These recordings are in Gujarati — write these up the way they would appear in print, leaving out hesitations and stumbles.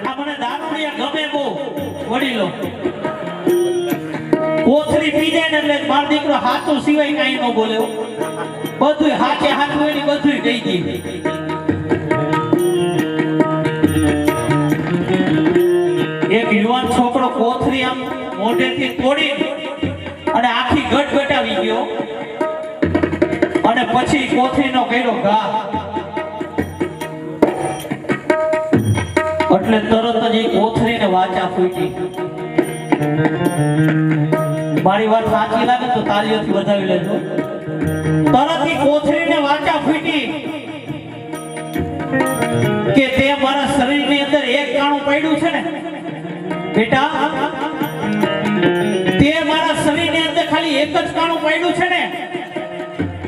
આ મને દારૂડિયા ગમે બહુ વડીલો કોથળી પી જાય ને એટલે મારો દીકરો હાથું સિવાય કાંઈ ન બોલે બધું હાથે હાથું એની બધું કહી દે એક યુવાન છોકરો કોથળી આમ મોઢેથી તોડી અને આખી ગટ ગટાવી ગયો અને પછી કોથળીનો કર્યો ઘા એટલે તરત જ એ કોથળીને વાચા ફૂટી મારી વાત સાચી લાગે તો તાળીઓથી વધાવી લેજો તરત એ કોથળીને વાચા ફૂટી કે તે મારા શરીરની અંદર એક કાણું પડ્યું છે ને બેટા તે મારા શરીરની અંદર ખાલી એક જ કાણું પડ્યું છે ને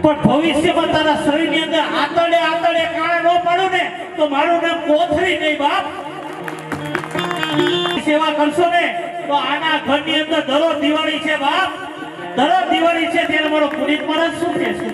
પણ ભવિષ્યમાં તારા શરીરની અંદર આતળે આતળે કાણા ન પડું ને તો મારું નામ કોથળી નહીં બાપ સેવા કરશો ને તો આના ઘરની અંદર દરો દિવાળી છે બાપ દરો દિવાળી છે ત્યારે મારો પુનિત મહારાજ શું કહે છે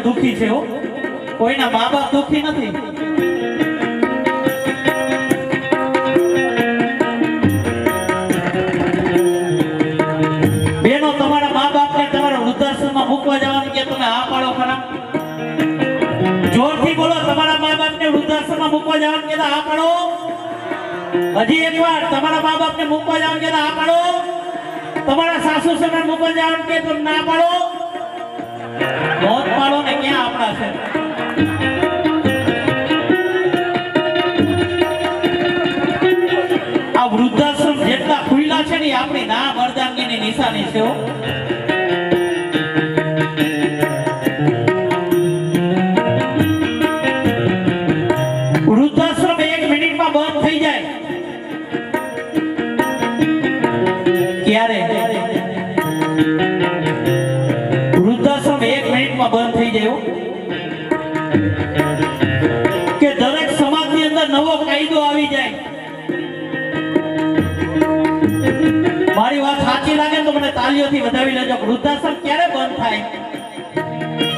દુખી છે કોઈના મા બાપ દુખી નથી બેનો તમારા મા બાપને તમારા વૃદ્ધાશ્રમમાં મૂકવા જવાનું કે તમે આ પાડો ખરા જોરથી બોલો તમારા મા બાપને વૃદ્ધાશ્રમમાં મૂકવા જવાનું કે આ પાડો હજી એકવાર તમારા મા બાપને મૂકવા જવાનું કે આ પાડો તમારા સાસુ સસરાને મૂકવા જવાનું કે તમે ના પાડો મોત પાડો ને ક્યાં આપણા છે આ વૃદ્ધાશ્રમ જેટલા ખુલ્લા છે ને આપણી ના મર્દાંગીની નિશાની છે વૃદ્ધાશ્રમ 1 મિનિટમાં બંધ થઈ જાય ક્યારે વૃદ્ધાશ્રમ 1 મિનિટમાં બંધ થઈ જાય કે દરેક સમાજની અંદર નવો કાયદો આવી જાય મારી વાત સાચી લાગે તો મને તાળીઓથી વધાવી લેજો વૃદ્ધાશ્રમ ક્યારે બંધ થાય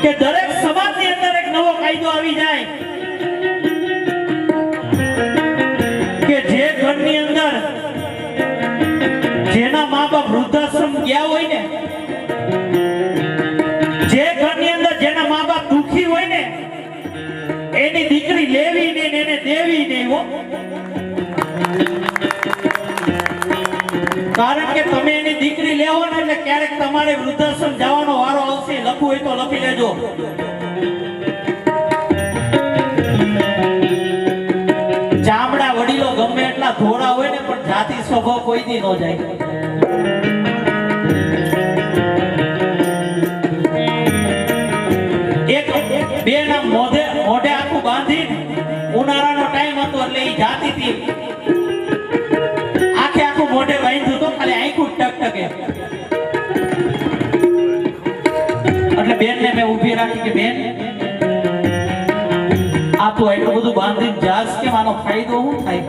કે દરેક સમાજની અંદર એક નવો કાયદો આવી જાય આવ્યો, કારણ કે તમે એની દીકરી લેવો ને એટલે ક્યારેક તમારે વૃદ્ધાશ્રમ જવાનો વારો આવશે. લખવું હોય તો લખી લેજો. ચામડા વડીલો ગમે એટલા ધોળા હોય ને પણ જાતિ સ્વભાવ કોઈ દી ન જાય. એક બે ના મોઢે આખું બાંધી, ઉનાળાનો ટાઈમ હતો એટલે એ જાતી હતી, આખું મોઢે બાંધ્યું તો ખાલી આંખું ટકટકે. એટલે બેન ને મેં ઊભી રાખી કે બેન આ તો એટલું બધું બાંધીને જાસ કે આનો ફાયદો શું થાય?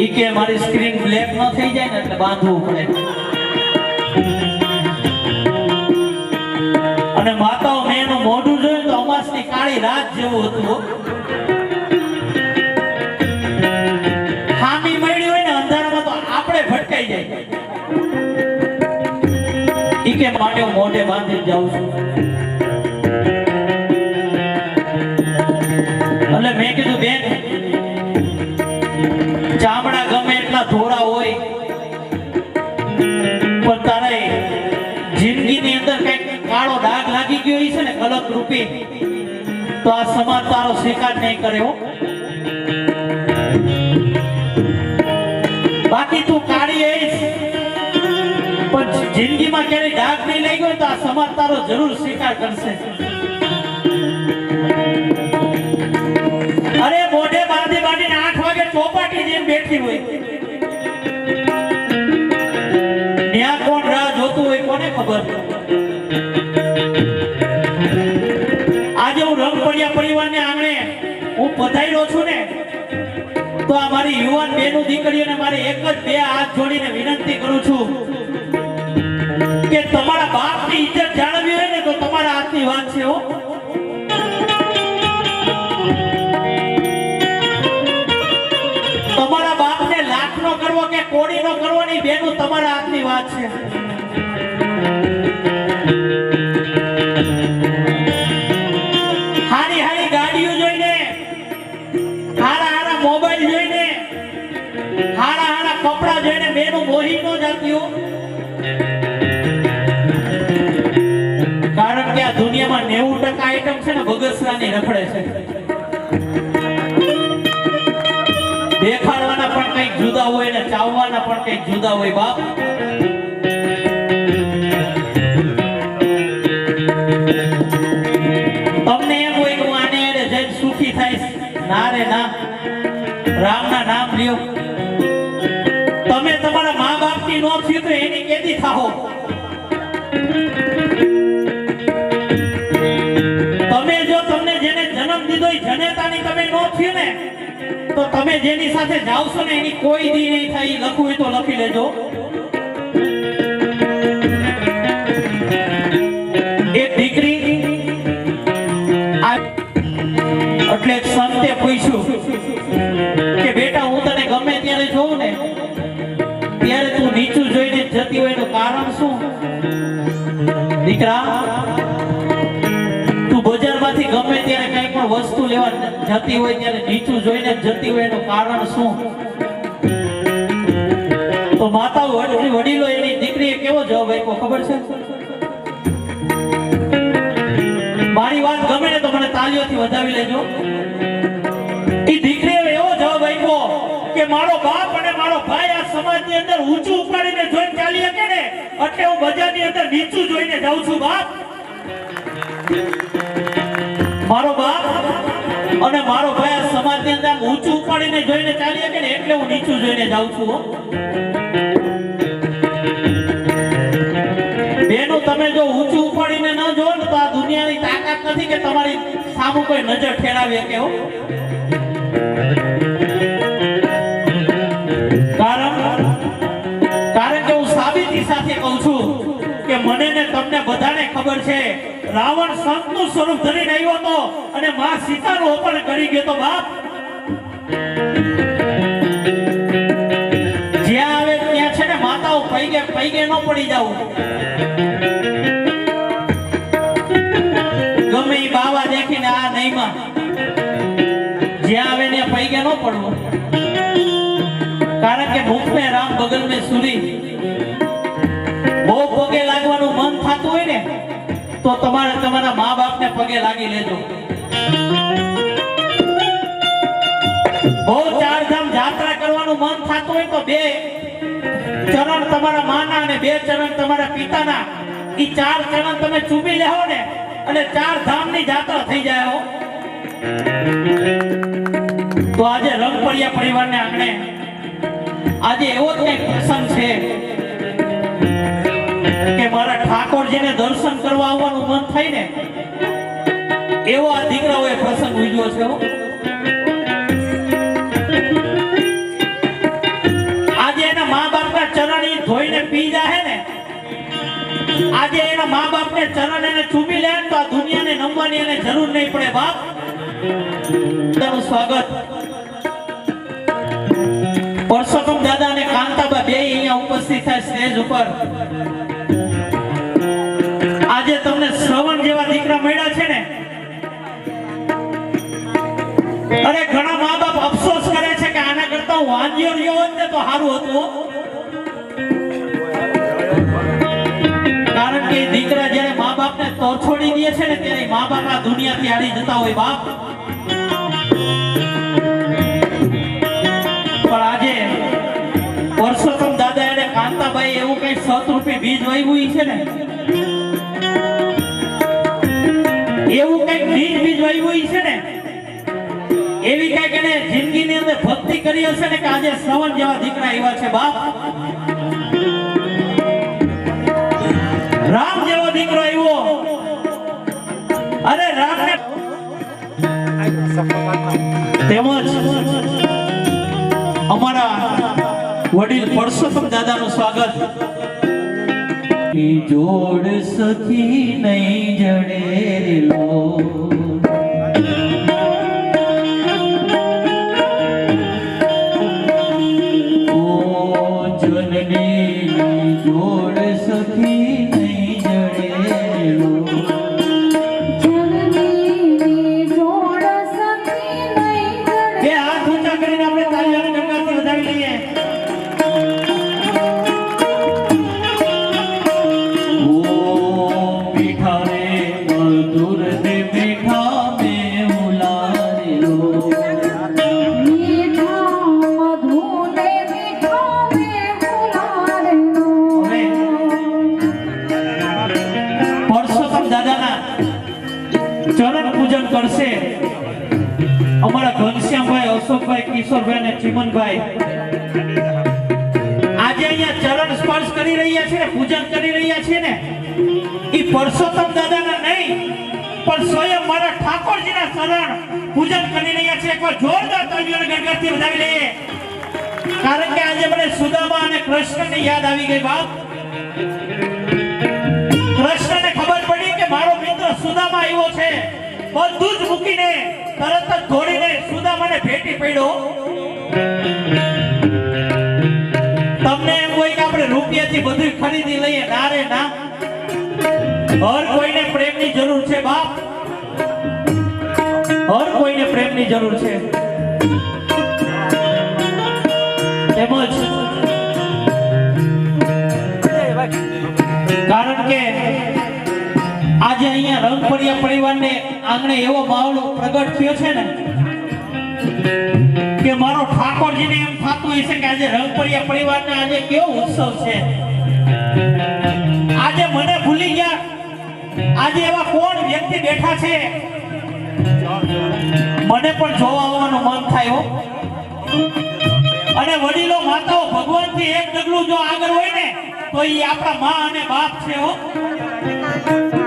ઈ કે મારી સ્ક્રીન બ્લેક ન થઈ જાય ને એટલે બાંધવું પડે. અને માતાઓ મેં એનું મોઢું જોયું તો અમાસની કાળી રાત જેવું હતું. ખામી મળી હોય ને અંધારામાં તો આપણે ભટકાઈ જાય. ઈ કે માટે હું મોઢે બાંધીને જાઉં છું. એટલે મેં કીધું બેન ચામડા ગમે એટલા ધોળા હોય પણ તારે જિંદગીની અંદર કઈક કાળો ડાઘ લાગી ગયો છે ને કલક રૂપી, તો આ સમાજ તારો સ્વીકાર નહીં કરે હો. બાકી તું કાળી આવીશ પણ જિંદગીમાં ક્યારેય ડાઘ નહીં લાગ્યો તો આ સમાજ તારો જરૂર સ્વીકાર કરશે. અરે મોઢે બાંધીને 8 વાગે ચોપાટી જેમ બેઠી હોય, ન્યા કોણ રાહ જોતું હોય કોને ખબર. આજે હું રંગપડિયા પરિવારને આંગણે હું પધાર્યો છું ને, તો આ મારી યુવાન બેનો દીકરીઓને મારે એક જ બે હાથ જોડીને વિનંતી કરું છું કે તમારા બાપની ઇજ્જત જાળવવી હોય ને તો તમારા હાથની વાત છે હો. તમારા બાપને લાખનો કરવો કે કોડીનો કરવો નહીં બેનું તમારા હાથની વાત છે. હારી હારી ગાડીઓ જોઈને, હારા મોબાઈલ જોઈને, હારા કપડા જોઈને બેનું મોહી ન જાતી હો. કારણ કે આ દુનિયામાં 90% આઈટમ છે ને બગસરાની રખડે છે. દેખાડવાના પણ કંઈક જુદા હોય ને ચાવવાના પણ કંઈક જુદા હોય. બાપ તમને એમ હોય કે આને જઈને સુખી થાય, ના રે ના, રામના નામ લ્યો. તમે તમારા મા બાપની નો થયું તો એની કેદી થાઓ. તમે જો તમને જેને જન્મ દીધો એ જનેતાની તમે નો થયું ને તો તમે જેની સાથે જાવશો ને એની કોઈ દી નહીં થાય. લખવું હોય તો લખી લેજો. એક દીકરી એટલે સંતે પૂછ્યું કે બેટા હું તને ગમે ત્યારે જોઉં ને ત્યારે તું નીચું જોઈને જતી હોય એનું કારણ શું? દીકરા તું બજારમાંથી ગમે ત્યારે કઈ પણ વસ્તુ લેવા જતી હોય ત્યારે નીચું જોઈને જતી હોય એનું કારણ શું? તો માતા વડીલો એની દીકરીએ કેવો જવાબ આપ્યો ખબર છે? મારી વાત ગમે ને તો મને તાળીઓથી વધાવી લેજો. એ દીકરીએ એવો જવાબ આપ્યો કે મારો બાપ અને મારો ભાઈ આ સમાજની અંદર ઊંચું ઉપાડીને જોઈને ચાલી શકે ને એટલે હું બજારની અંદર નીચું જોઈને જાઉં છું. બાપ મારો બાપ અને મારો ભાઈ આ સમાજની અંદર ઊંચું ઉપાડીને જોઈને ચાલી શકે ને એટલે હું નીચું જોઈને જાઉં છું. બેનો તમે જો ઊંચું ઉપાડીને ન જોવો ને તો આ દુનિયાની તાકાત નથી કે તમારી સામુ કોઈ નજર ઠેરાવી શકે હો. કારણ કે હું સાબિતી સાથે કહું છું કે મને ને તમને બધાને ખબર છે રાવણ સંતનું સ્વરૂપ ધરીને આવ્યો હતો અને માં સીતાનું અપહરણ કરી ગયો તો. બાપ જ્યાં આવે ત્યાં છે ને માતાઓ પૈગે ન પડી જાવ. ગમે એ બાવા દેખીને આ નહીમાં જ્યાં આવે ને પૈગે ન પડવું, કારણ કે મુખ में राम बगल में सूरी। બહુ પગે લાગવાનું મન થતું હોય ને તો તમારે તમારા મા બાપને પગે લાગી લેજો। બહુ ચારધામ યાત્રા કરવાનું મન થતું હોય તો બે ચરણ તમારા માના અને બે ચરણ તમારા પિતાના, ઈ ચાર ચરણ તમે ચૂમી લેવો ને અને ચાર ધામની યાત્રા થઈ જાય હો। તો આજે રંગપરિયા પરિવારને આંગણે આજે એવો જ કંઈક પ્રસંગ છે કે મારા ઠાકોરજીને દર્શન કરવા આવવાનું મન થાય ને એવો આ દીકરાઓએ પ્રસંગ ઉજવ્યો છે હો। આજે એના મા બાપના ચરણ ઈ ધોઈને પી જાય ને, આજે એના મા બાપને ચરણ એને ચૂમી લે તો આ દુનિયાને નમવાની એને જરૂર નહીં પડે। બાપ તારું સ્વાગત। પરસોત્તમ દાદા અને કાંતાબા બે અહીંયા ઉપસ્થિત થાય સ્ટેજ ઉપર। આજે તમને શ્રવણ જેવા દીકરા મળ્યા છે ને, અરે ઘણા મા બાપ અફસોસ કરે છે કે આના કરતા હું વાંજ્યો રહ્યો હોત ને તો સારું હતું, કારણ કે દીકરા જ્યારે મા બાપને તોછોડી દે છે ને ત્યારે મા બાપ આ દુનિયાથી હારી જતા હોય બાપ। પણ આજે પરસોત્તમ દાદા અને કાંતાબાઈ એવું કઈ 7 રૂપિયા બીજ વાવ્યું છે ને, એવું કઈક બીજ વાવ્યું છે ને, એવી કઈક એને જિંદગીની અંદર ભક્તિ કરી હશે ને કે આજે શ્રવણ જેવા દીકરા આવ્યા છે બાપ। રામ જેવો દીકરો આવ્યો, અરે રામને તેમજ અમારા વડીલ પરસોત્તમ દાદાનું સ્વાગત। જોડ સખી નહીં જડેલો ઓ જનની જોડ સખી નહીં જડેલો બે હાથ ઊંચા કરીને આપણે તાળીઓને ગણગણથી વધાવી લઈએ। ચરણ પૂજન કરશે અમારા ઘનશ્યામભાઈ, અશોકભાઈ, કિશોરભાઈ અને ચિમનભાઈ। આજે અહીંયા ચરણ સ્પર્શ કરી રહ્યા છે ને, પૂજન કરી રહ્યા છે ને, ઈ પરસોત્તમ દાદાના નહીં પણ સ્વયં મારા ઠાકોરજીના ચરણ પૂજન કરી રહ્યા છે। એકવાર જોરદાર તાળીઓને ગણગણથી વધાવી લઈએ, કારણ કે આજે મને સુદામા અને કૃષ્ણની યાદ આવી ગઈ બાપ। કૃષ્ણને ખબર પડી કે મારો મિત્ર સુદામા આવ્યો છે, બધું જ મૂકીને તરત જ દોડીને સુદામાને ભેટી પડ્યો। તમને એમ હોય કે આપણે રૂપિયાથી બધું ખરીદી લઈએ, ના રે ના, હર કોઈને પ્રેમની જરૂર છે બાપ, હર કોઈને પ્રેમની જરૂર છે। તેમજ કારણ કે આજે અહીંયા રંગપરિયા પરિવારને આંગણે એવો માહોલ પ્રગટ થયો છે ને કે મારો ઠાકોરજીને એમ થતું હોય છે કે આજે રંગપરિયા પરિવારને આજે કેવો ઉત્સવ છે। આજે મને ભૂલી ગયા, આજે એવા કોણ વ્યક્તિ બેઠા છે મને પણ જોવા આવવાનું મન થાય હો। અને વડીલો માતાઓ ભગવાનથી એક ડગલું જો આગળ હોય ને તો એ આપણા માં અને બાપ છે હો।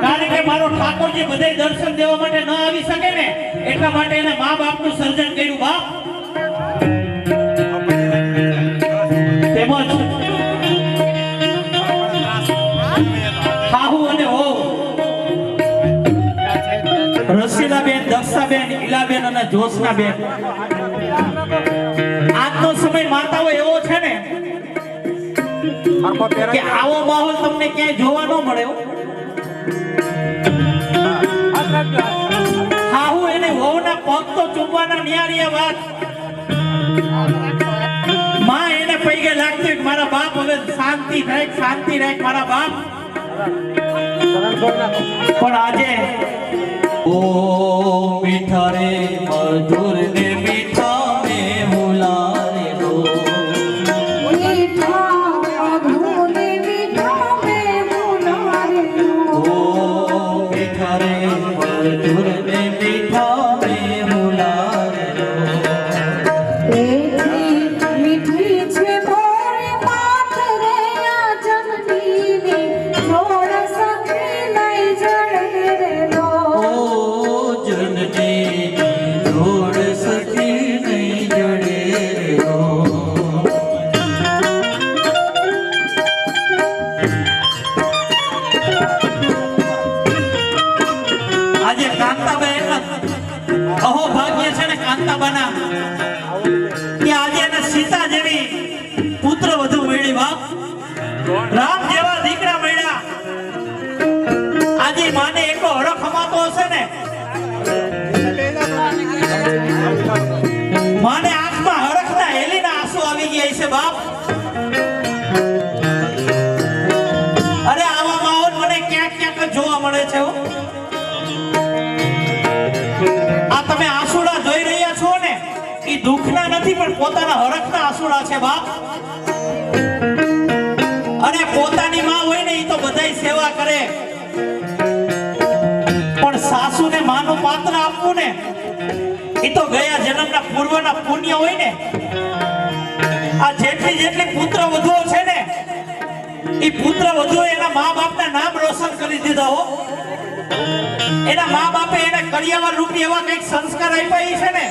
કારણ કે મારો ઠાકોરજી બધે દર્શન દેવા માટે ન આવી શકે ને એટલા માટે એને મા બાપનું સર્જન કર્યું બાપ। તેમજ હાહુ અને હો રસીલાબેન, દક્ષાબેન, ઈલાબેન અને જોશનાબેન, આજનો સમય માતાઓ એવો છે ને કે આવો માહોલ તમને ક્યાંય જોવા ન મળે। હાહુ એને વહુના પગ તો ચૂમવાના નિયારીએ વાત માં એને પૈગે લાગતી કે મારા બાપ હવે શાંતિ રાખ મારા બાપ પણ આજે ઓ મીઠા રે મધુર ને મીઠા મે હુલારે લો અહો ભાગ્ય છે ને કાંતાબાના કે આજે એને સીતા જેવી પુત્ર વધુ મળી બાપ રામ જેવા દીકરા મળ્યા આજે માને એકો હરખ હમાતો હશે ને માને આંખમાં હરખના હેલીના આંસુ આવી ગયા છે બાપ અરે આવા માહોલ મને ક્યાંક ક્યાંક જ જોવા મળે છે આ તમે આંસુડા જોઈ રહ્યા છો ને એ દુઃખના નથી પણ પોતાના હરખના આંસુડા છે બાપ અને પોતાની માં હોય ને એ તો બધાય સેવા કરે પણ સાસુને માનું પાત્ર આપવું ને એ તો ગયા જન્મના પૂર્વના પુણ્ય હોય ને આ જેટલી પુત્ર વધુઓ છે ને એ પુત્ર વધુઓ એના મા બાપના નામ રોશન કરી દીધા હો એના મા બાપે એને કરિયાવર રૂપી એવા કઈક સંસ્કાર આપ્યા છે ને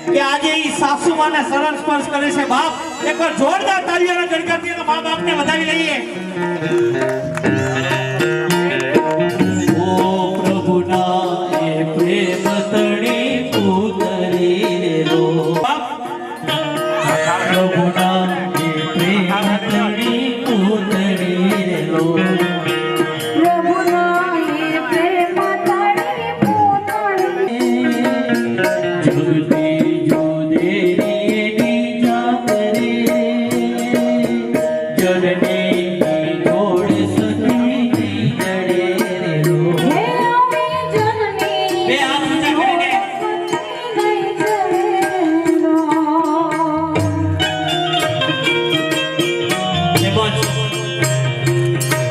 કે આજે ઈ સાસુ માને શરણ સ્પર્શ કરે છે બાપ એકવાર જોરદાર તાળીઓના ગણગણથી તો મા બાપને વધાવી લઈએ ઓ પ્રભુના એ પ્રેમ તણી પુતરી રો બાપ પ્રભુના એ પ્રેમ તણી પુતરી રો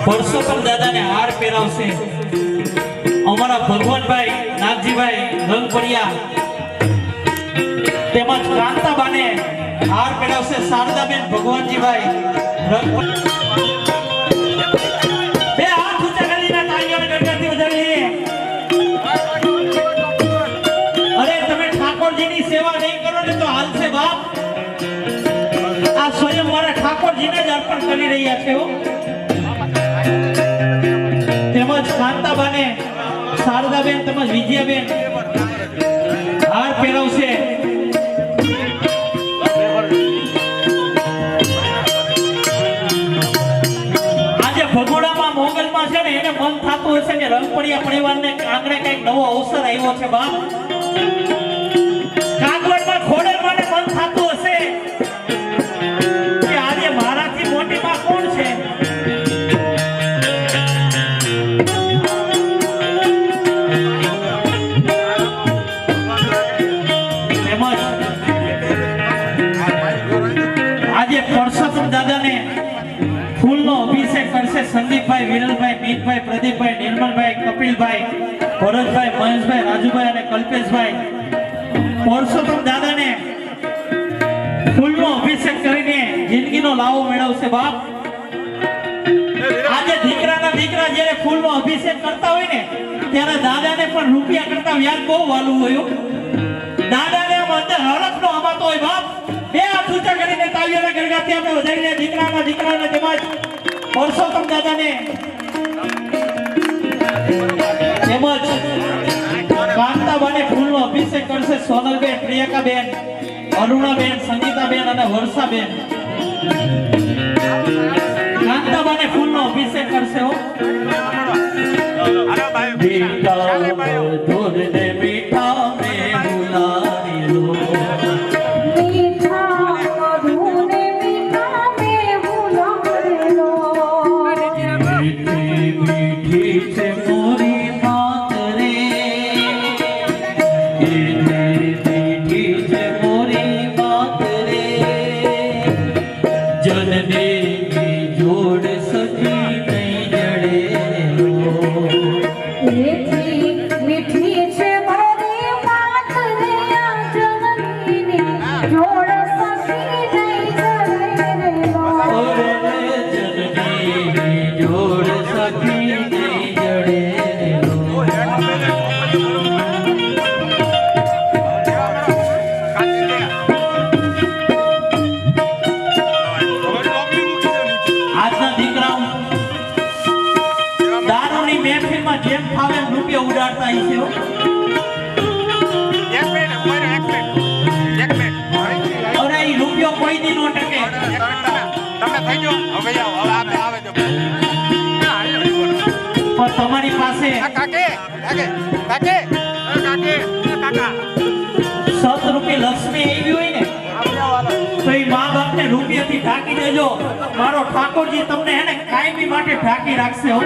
પરસોત્તમ દાદાને હાર પહેરાવશે અમારા ભગવાનભાઈ નાગજીભાઈ રંગપરિયા તેમજ કાંતાબાને હાર પહેરાવશે શારદાબેન ભગવાનજીભાઈ બે હાથ ઊંચા કરીને તાળીઓને ગણગણથી વધાવીએ અરે તમે ઠાકોરજીની સેવા નહીં કરો ને તો હાલશે બાપ આ સ્વયં મારા ઠાકોરજીને જ અર્પણ કરી રહ્યા છે તેમજ કાંતાબાને શારદાબેન તેમજ વિજયાબેન હાર પહેરાવશે આજે ભગોડામાં મોગલમાં છે ને એને મન થતું હશે કે રંગપડિયા પરિવારને આંગણે કઈક નવો અવસર આવ્યો છે બાપ કાગવડમાં ખોડલમાં મન થતું હશે કે આજે મારાથી મોટી માં કોણ છે પરસોત્તમ દાદાને ફૂલનો અભિષેક કરશે સંદીપભાઈ વિરલભાઈ મીતભાઈ પ્રદીપભાઈ નિર્મલભાઈ કપિલભાઈ ભરતભાઈ મહેશભાઈ રાજુભાઈ અને કલ્પેશભાઈ પરસોત્તમ દાદાને ફૂલનો અભિષેક કરીને જિંદગીનો લાવો મેળવશે બાપ આજે દીકરા જ્યારે ફૂલનો અભિષેક કરતા હોય ને ત્યારે દાદાને પણ રૂપિયા કરતા વ્યાજ બહુ વાલું હોય દાદાને આમ અંદર હરખનો હમાતો હોય બાપ બે હાથ ઊંચા કરીને તાળીઓના ગણગણથી આપણે વધાવીને દીકરાના તેમજ પરસોત્તમ દાદાને તેમજ કાંતાબાને ફૂલનો અભિષેક કરશે સોનલબેન પ્રિયંકાબેન અરુણાબેન સંગીતાબેન અને વર્ષાબેન કાંતાબાને ફૂલનો અભિષેક કરશે હો. મીઠા મધુર ને મીઠા મેં ભુલાવી લો. જેમ ફાવે રૂપિયા ઉડાડતા છે. અરે એ રૂપિયો કોઈ દી નો ટકે. પણ તમારી પાસે 7 રૂપિયા લક્ષ્મી આવી હોય ને તો એ મા બાપ ને રૂપિયાથી ઢાંકી દેજો. મારો ઠાકોરજી તમને હે ને કાયમી માટે ઢાંકી રાખશે હો.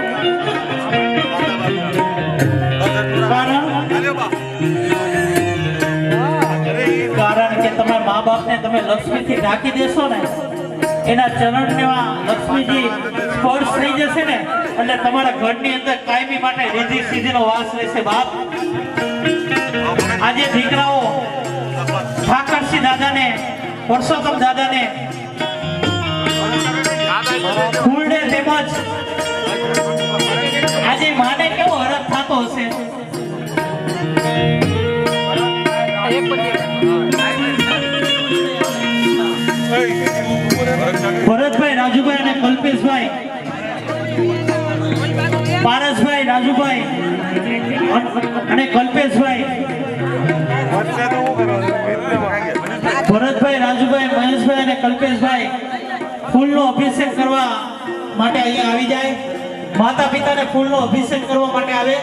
કારણ કે તમારા મા બાપ ને તમે લક્ષ્મી થી ઢાંકી દેશો ને એના ચરણ ને લક્ષ્મીજી સ્પર્શ થઈ જશે ને એટલે તમારા ઘરની અંદર કાયમી માટે રીધિ સીધી નો વાસ રહેશે. બાપ આજે દીકરાઓ ઠાકરસિંહ દાદાને પરસોત્તમ દાદાને ફૂલને તેમજ આજે માને કેવો હરખ થતો હશે. ભરતભાઈ, રાજુભાઈ અને કલ્પેશભાઈ, પારસભાઈ, રાજુભાઈ અને કલ્પેશભાઈ, ભરતભાઈ, રાજુભાઈ, મહેશભાઈ અને કલ્પેશભાઈ ફૂલનો અભિષેક કરવા માટે અહીંયા આવી જાય. માતા પિતાને ફૂલનો અભિષેક કરવા માટે આવે.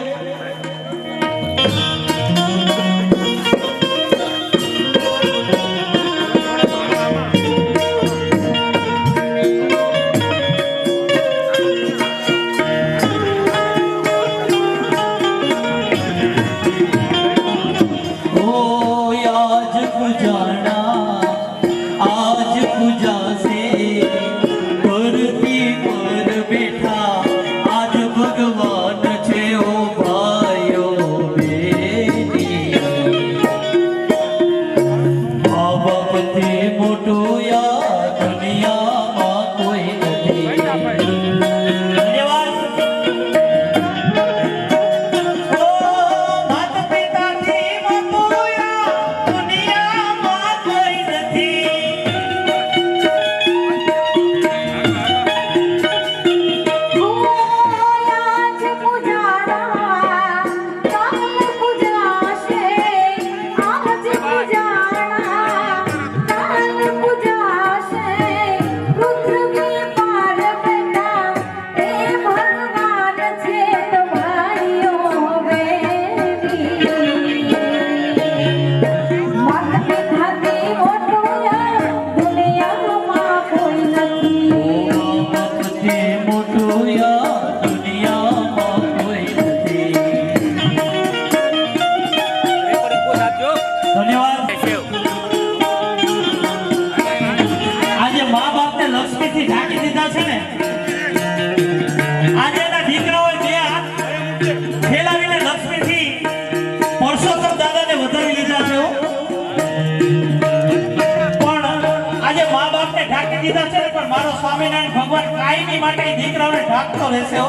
મારો સ્વામિનારાયણ ભગવાન કાયમી માટે દીકરાઓને ઢાંકતો રહેશે.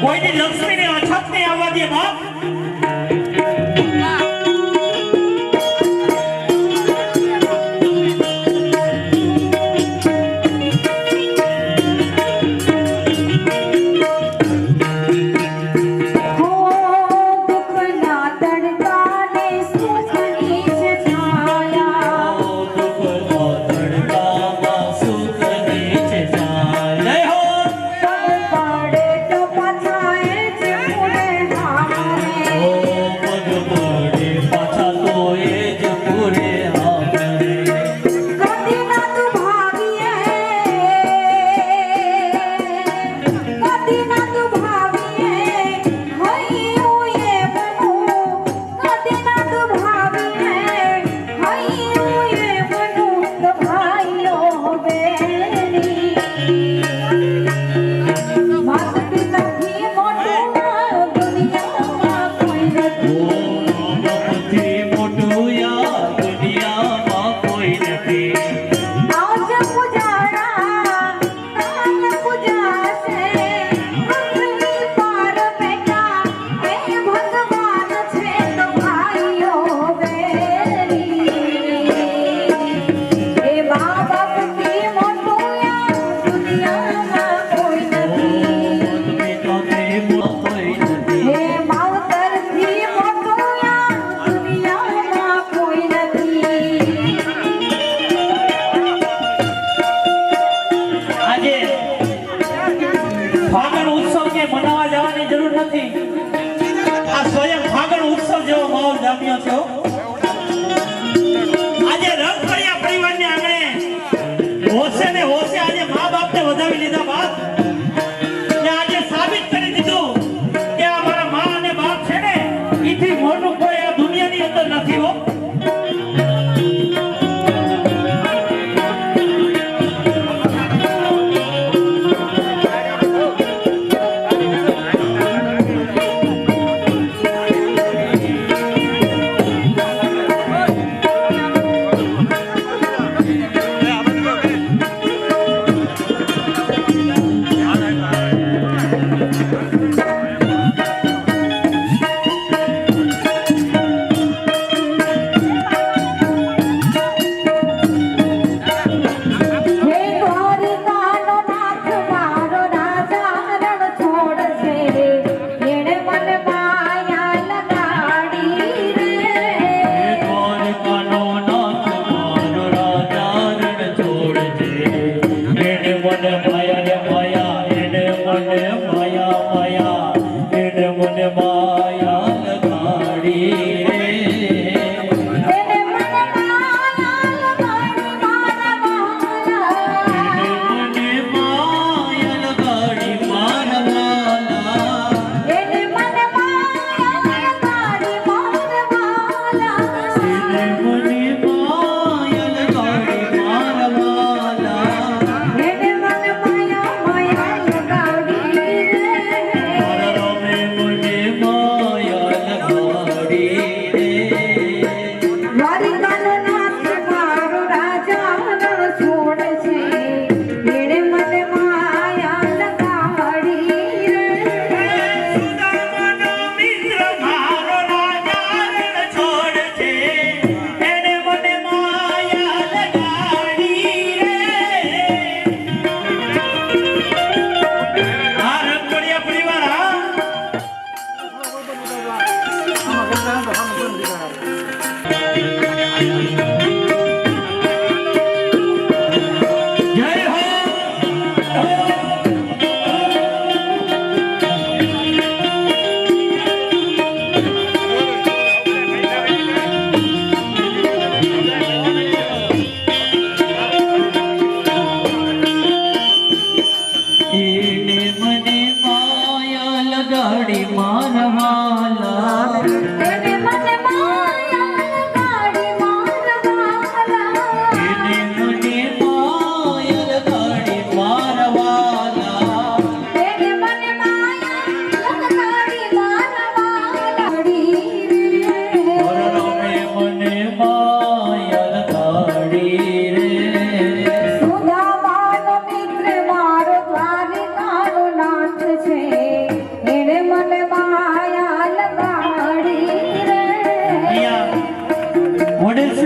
કોઈની લક્ષ્મીની અછત નહીં આવવા દે બાપ.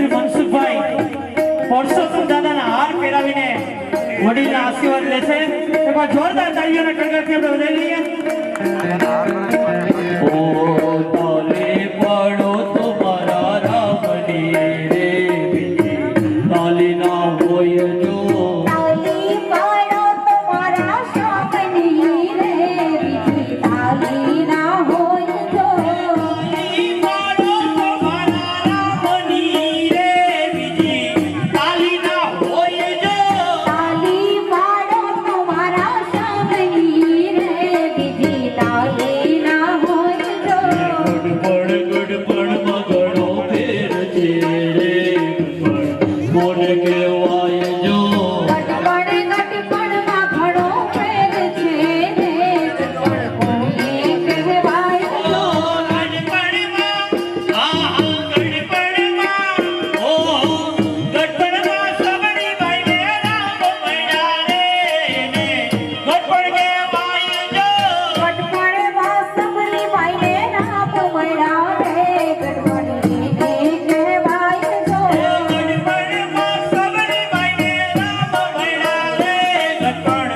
શ્રી મનસુખભાઈ પરસોત્તમ દાદાના હાર પહેરાવીને વડીલના આશીર્વાદ લેશે. એકવાર જોરદાર તાળીઓના ગણગણથી આપણે વધાવી લઈએ. ઓ તાલે પડો તમારા રામની રે બીજી તાલી ના હોય જો. તાલી પાડો તમારા શામની રે બીજી તાલી ના હોય જો. તાલી પાડો તમારા રામની રે બીજી તાલી ના હોય જો. તાલી પાડો તમારા શામની રે બીજી તાલી ના હોય જો. ગડપણ મગડો ફેર છે રે કોણ કહેવાય જો. ગટપણ ગટપણમાં ઘણો ફેર છે રે ગટપણ કોને કહેવાય જો. ગડપણમાં ગડપણમાં ઓ ગડપણમાં સબરી ભાઈને રામ મળ્યા રે ને ગડપણ કહેવાય જો. ગટપણમાં સબલી બાઈને નામ મળ્યા રે ગટપણ એને કહેવાય જો. ગડપણમાં સબરી ભાઈને રામ મળ્યા રે ગડપણ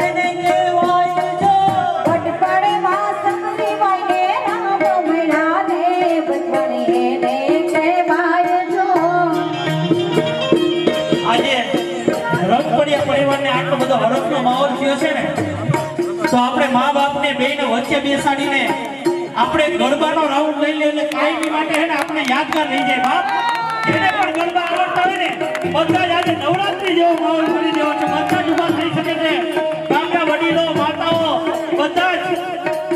એને કહેવાય જો. ગટપણમાં સબલી બાઈને નામ મળ્યા રે ગટપણ એને કહેવાય જો. આજે રંગપડિયા પરિવારને આટલો બધો હરખનો માહોલ થયો છે ને, તો આપણે મા બાપને બેયને વચ્ચે બેસાડીને આપણે ગરબાનો રાઉન્ડ લઈ લઈએ એટલે કાયમી માટે છે ને આપણે યાદગાર રહી જાય. બાપ એને પણ ગરબા આવડતા હોય ને બધા જ આજે નવરાત્રી જેવો માહોલ કરી દેવો છે. બધા જ ઊભા થઈ શકે છે. ગામના વડીલો માતાઓ બધા જ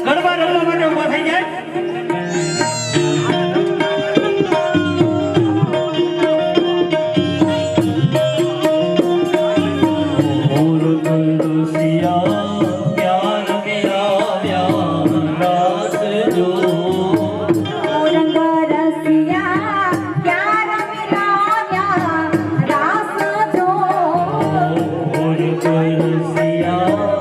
ગરબા રમવા માટે ઊભા થઈ જાય. બોલ તુલસિયા પ્યાર મેરા રાસ જો. રંગ રસિયા પ્યાર મિલાવ્યા રાસ જો. બોલ તુલસિયા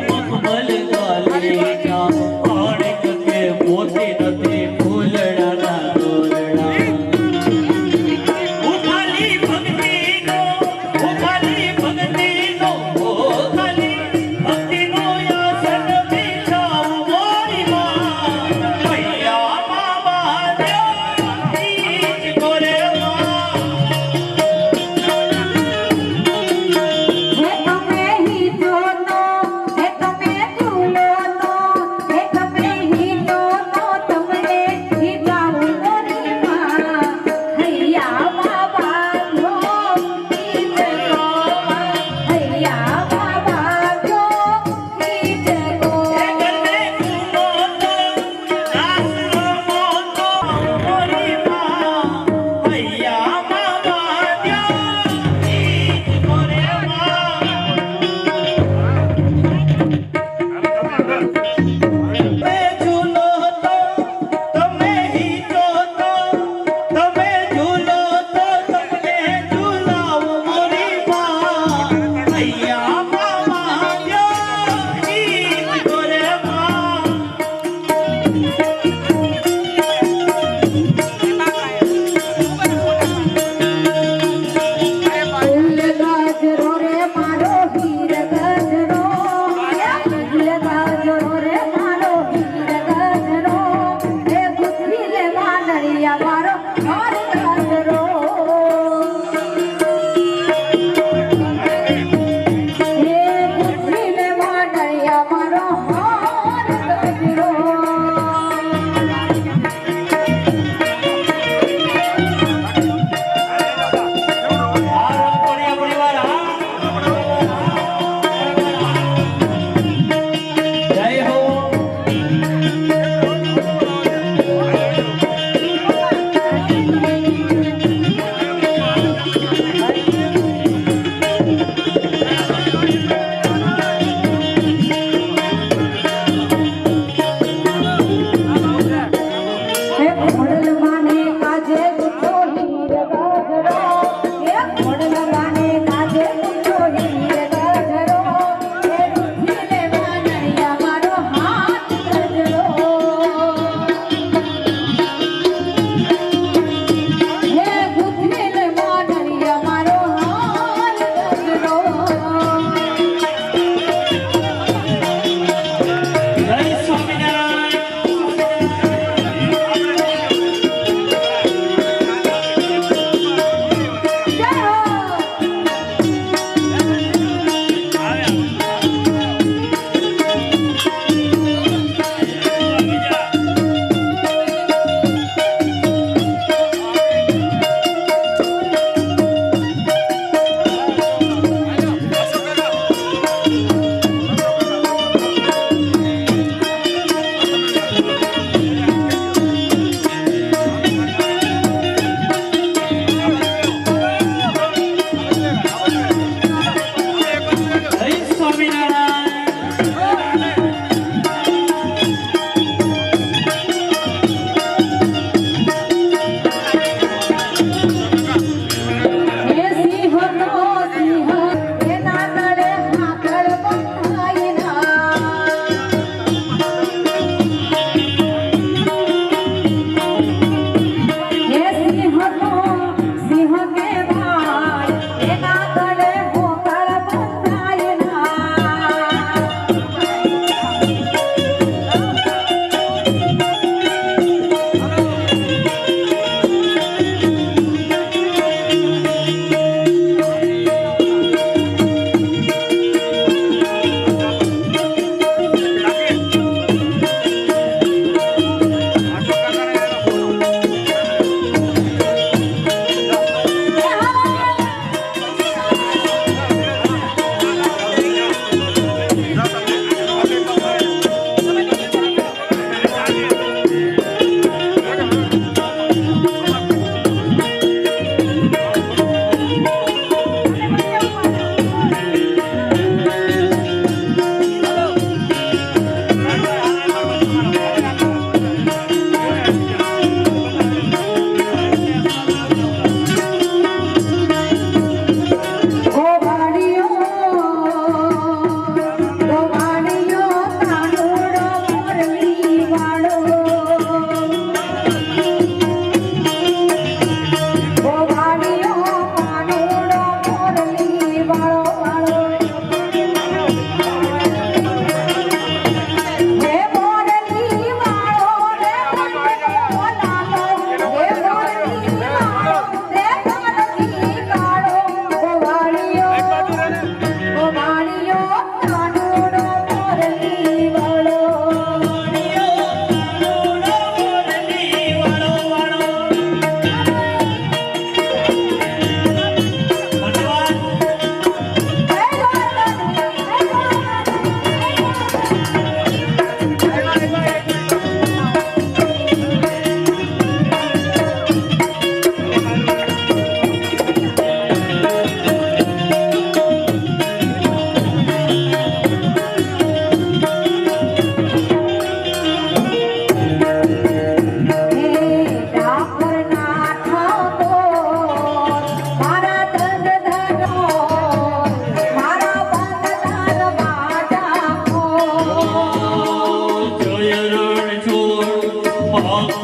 મખમલ ગાલીચા માણેક કે મોતી નથી ફૂલડાના દોરડા હે તમે હી જોતો હે તમે ઝૂલો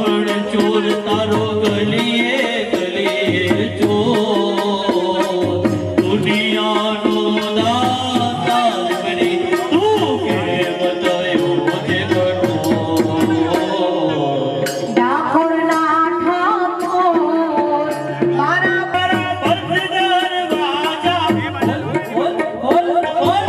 પણ ચોર તારો ગલીએ ગલીએ ચોર દુનિયાનો દાતાર બની તું કેમ થયો છે કઠોર ડાકોરના ઠાકોર મારા બરાબર દરવાજા બોલ બોલ બોલ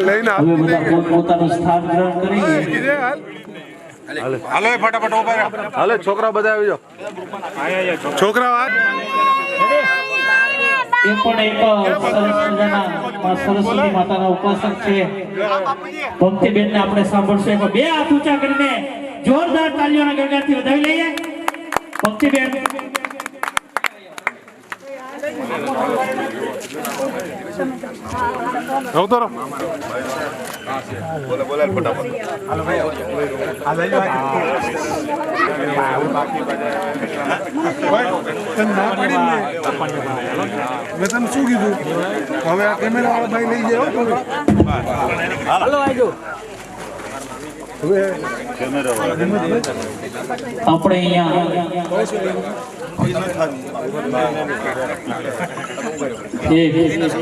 લઈને હવે બધા પોતપોતાનું સ્થાન ગ્રહણ કરી હાલો ફટાફટ ઉભા રહો. હાલો છોકરા બધા આવી જાઓ. છોકરા એ પણ એક સરસ મજાના માં સરસ્વતી માતાના ઉપાસક છે ભક્તિબેન ને આપણે સાંભળશું. એક બે હાથ ઊંચા કરીને જોરદાર તાળીઓના ગણગણથી વધાવી લઈએ ભક્તિબેન. અવતરો બોલે ફટાફટ. મેં તને શું કીધું? હવે આ કેમેરા વાળા ભાઈ લઈ જાય. હાલો આવજો. આપણે અહીંયા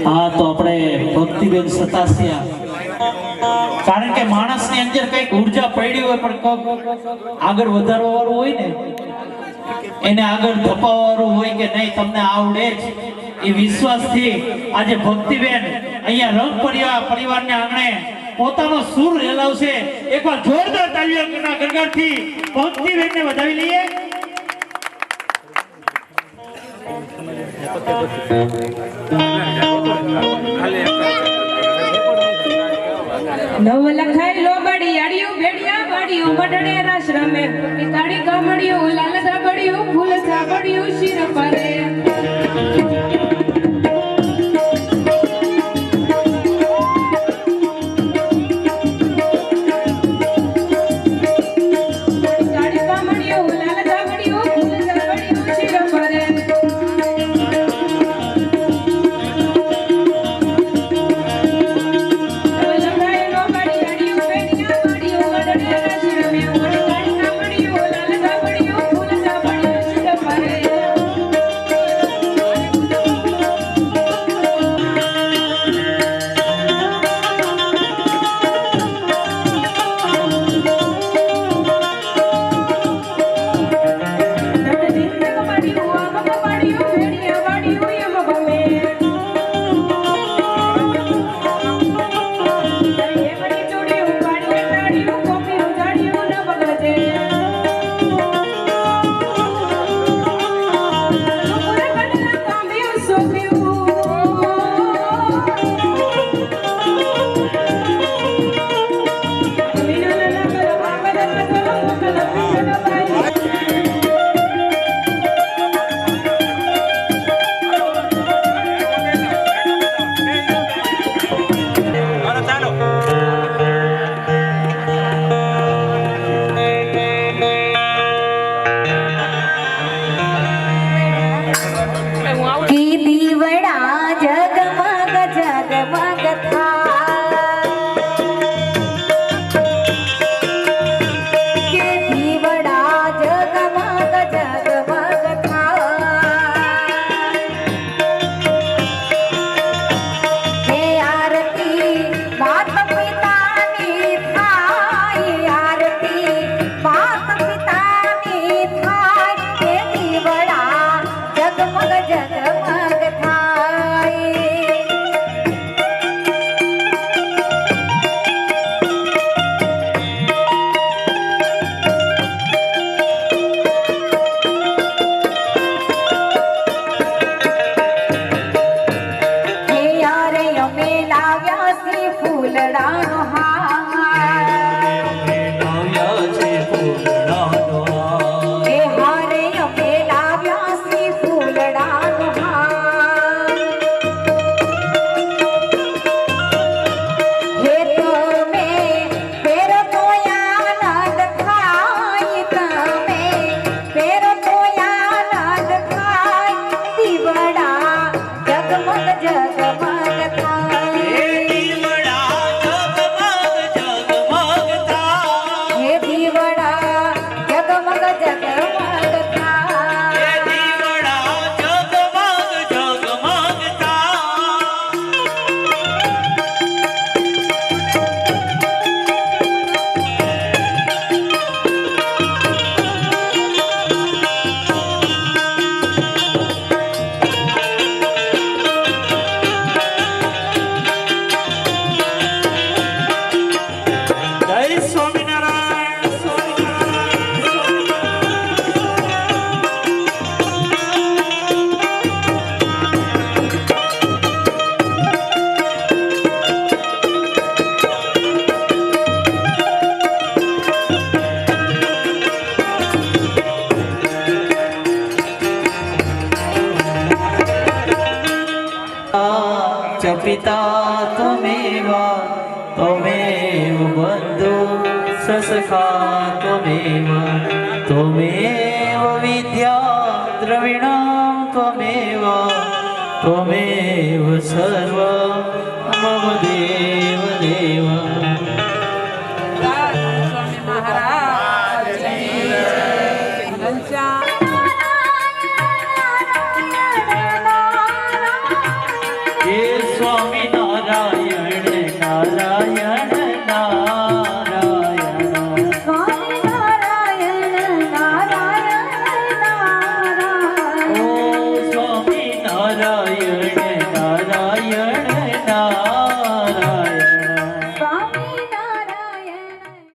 હા તો આપણે ભક્તિબેન સતાસિયા, કારણ કે માણસની અંદર કઈક ઉર્જા પડી હોય પણ આગળ વધારવા વાળું હોય ને એને આગળ ધપાવવા વાળું હોય કે નહીં તમને આવડે જ એ વિશ્વાસથી આજે ભક્તિબેન અહીંયા રંગ પરિવારને આંગણે પોતાનો સુર રેલાવશે. એકવાર જોરદાર તાળીઓના ગણગણથી ભક્તિબેનને વધાવી લઈએ. નવ લખાય લો બડિયાડિયું ભેડિયા બાડિયું બડડે રસ રમે પિતાડી કમડિયું લાલ ધાબડિયું ફૂલ સાબડિયું શિર પરે જગમગ त्वमेव त्वमेव बन्धु ससखा त्वमेव त्वमेव विद्या द्रविणां त्वमेव त्वमेव सर्व मम देव देव हे स्वामी नारायण नारायण